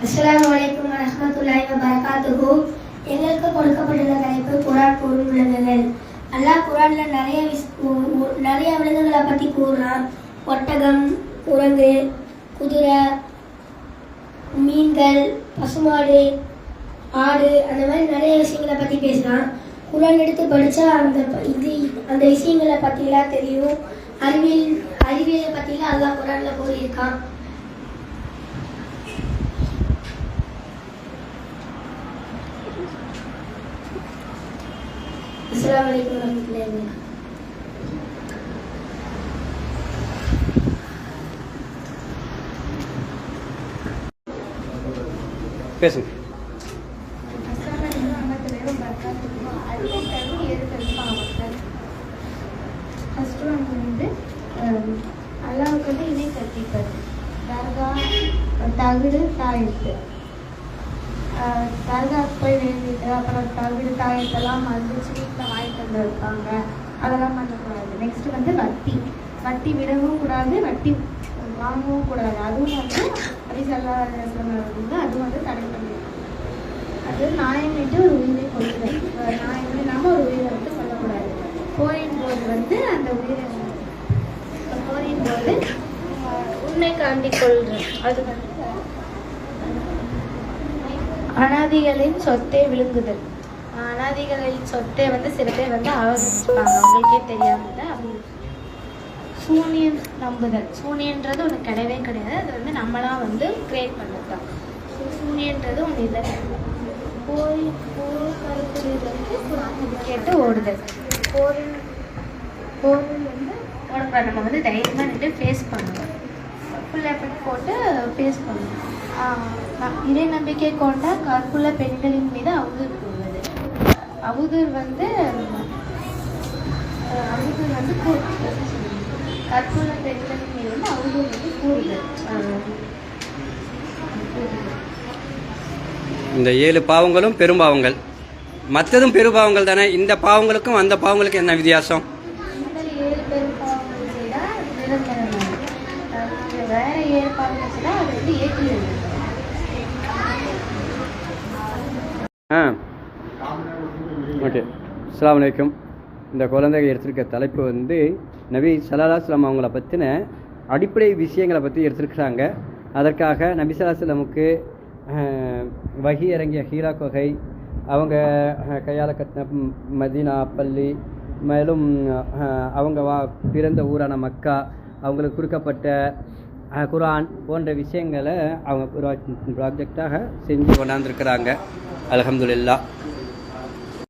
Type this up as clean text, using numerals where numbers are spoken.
அஸ்ஸலாமு அலைக்கும் வரஹ்மத்துல்லாஹி வபரகாத்துஹு. எங்களுக்கு கொடுக்கப்பட்டுள்ள தலைப்பு குர்ஆன் கூறும் விலங்குகள். அல்லாஹ் குர்ஆன்ல நிறைய விலங்குகளை பற்றி கூறுறான். ஒட்டகம், குரங்கு, குதிரை, மீன்கள், பசுமாடு, ஆடு, அந்த மாதிரி நிறைய விஷயங்களை பற்றி பேசுகிறான். குர்ஆன் எடுத்து படித்தா அந்த விஷயங்களை பற்றிலாம் தெரியும். அறிவியலை பற்றிலாம் அல்லாஹ் குர்ஆன்ல கூறியிருக்கான். அஸ்ஸலாமு அலைக்கும் வரஹ்மத்துல்லாஹி வபரகாத்துஹு. பேசுங்க. அல்லாவுக்கு வந்து இணை கற்பிப்பது, தர்கா, தகுடு, தாயத்து. தர்காவுக்கு போய் வேண்டிட்டு அப்புறம் தகுடு தாயத்தெல்லாம் வந்துச்சு வீட்டில் வாங்கிட்டு வந்துருக்காங்க, அதெல்லாம் பண்ணக்கூடாது. நெக்ஸ்ட்டு வந்து வட்டி விடவும் கூடாது, வட்டி வாங்கவும் கூடாது. அதுவும் வந்து வந்து அதுவும் வந்து தடை பண்ணிருக்காங்க. அது நாயமிட்டு ஒரு உயிரை கொள்ளுதல், நாயம் இல்லாமல் ஒரு உயிரை வந்து கொல்லக்கூடாது. போரின் போது வந்து அந்த உயிரை போரின் போது உண்மை காண்டி கொள்றேன். அது வந்து அனாதிகளின் சொத்தை விழுங்குதல். அனாதிகளின் சொத்தை வந்து சில பேர் வந்து அவசிப்பாங்க, அவங்களுக்கே தெரியாமல். அப்படி சூனியம் நம்புதல். சூனியன்றது ஒன்று கிடையவே கிடையாது, அது வந்து நம்மளாம் வந்து கிரியேட் பண்ணது தான். சூனியன்றது ஒன்று இல்லை. போர் கேட்டு ஓடுதல். போரில் வந்து ஓடக்கூடாது. நம்ம வந்து தைரியமாக நின்று ஃபேஸ் பண்ணணும், ஃபுல் எஃபெக்ட் போட்டு ஃபேஸ் பண்ணணும். இறை நம்பிக்கை கொண்ட கற்புள்ள பெண்களின் மீது அவதூறு கூறுவது. அவதூறு வந்து கற்புள்ள பெண்களின் மீது வந்து அவதூறு வந்து கூறுதல். இந்த 7 பாவங்களும் பெரும்பாவங்கள், மற்றதும் பெரும்பாவங்கள் தானே. இந்த பாவங்களுக்கும் அந்த பாவங்களுக்கும் என்ன வித்தியாசம்? இந்த 7 பெரும்பாவங்கள் செய்தால் நிரந்தரமாக, வேற 7 பாவங்கள் செய்தால் அது வந்து ஏற்றுகிறது. ஓகே. அஸ்ஸலாமு அலைக்கும். இந்த குழந்தை எடுத்திருக்க தலைப்பு வந்து நபி ஸல்லல்லாஹு அலைஹி வஸல்லம் அவங்கள பற்றின அடிப்படை விஷயங்களை பற்றி எடுத்திருக்கிறாங்க. அதற்காக நபி ஸல்லல்லாஹு அலைஹி வஸல்லமுக்கு வஹி இறங்கிய ஹீரா குகை, அவங்க கையால் கட்டின மதீனா பள்ளி, மேலும் அவங்க பிறந்த ஊரான மக்கா, அவங்களுக்கு கொடுக்கப்பட்ட குர்ஆன் போன்ற விஷயங்களை அவங்க ப்ராஜெக்டாக செஞ்சு கொண்டாந்துருக்கிறாங்க. அல்ஹம்துலில்லாஹ்.